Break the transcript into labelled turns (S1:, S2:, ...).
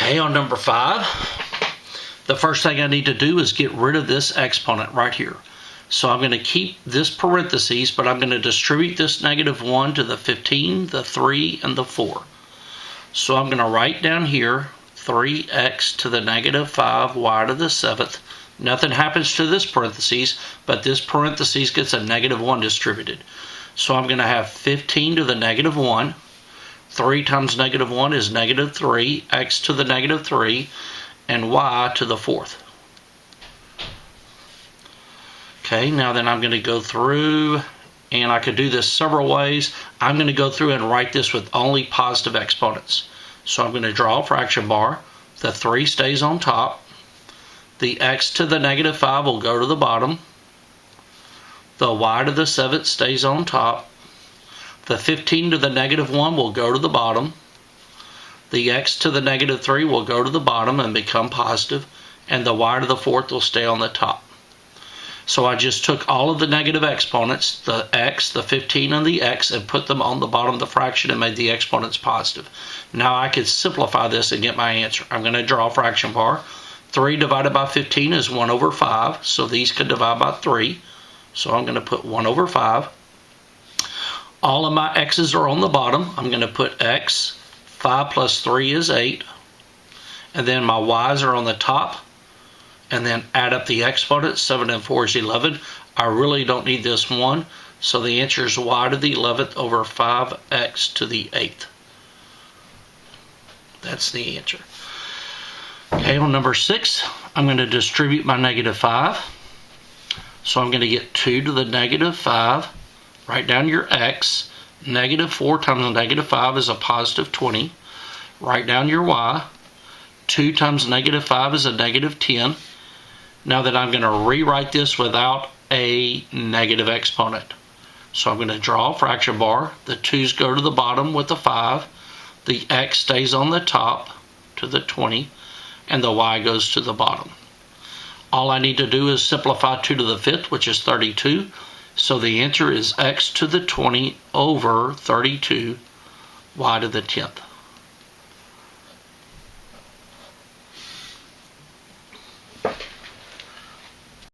S1: Okay, on number 5, the first thing I need to do is get rid of this exponent right here. So I'm going to keep this parentheses, but I'm going to distribute this -1 to the 15, the 3, and the 4. So I'm going to write down here 3x to the -5, y to the 7th. Nothing happens to this parentheses, but this parentheses gets a -1 distributed. So I'm going to have 15 to the -1. 3 times -1 is -3, x to the -3, and y to the 4th. Okay, now then I'm going to go through, and I could do this several ways. I'm going to go through and write this with only positive exponents. So I'm going to draw a fraction bar. The 3 stays on top. The x to the -5 will go to the bottom. The y to the 7th stays on top. The 15 to the -1 will go to the bottom. The x to the -3 will go to the bottom and become positive, and the y to the 4th will stay on the top. So I just took all of the negative exponents, the x, the 15, and the x, and put them on the bottom of the fraction and made the exponents positive. Now I could simplify this and get my answer. I'm going to draw a fraction bar. 3 divided by 15 is 1/5, so these could divide by 3. So I'm going to put 1/5. All of my x's are on the bottom. I'm going to put x. 5 plus 3 is 8. And then my y's are on the top. And then add up the exponents. 7 and 4 is 11. I really don't need this 1. So the answer is y to the 11th over 5x to the 8th. That's the answer. Okay, on number 6, I'm going to distribute my -5. So I'm going to get 2 to the -5. Write down your x. -4 times -5 is a positive 20. Write down your y. 2 times -5 is a -10. Now that I'm going to rewrite this without a negative exponent. So I'm going to draw a fraction bar. The 2's go to the bottom with the 5. The x stays on the top to the 20. And the y goes to the bottom. All I need to do is simplify 2 to the 5th, which is 32. So the answer is x to the 20 over 32, y to the 10th.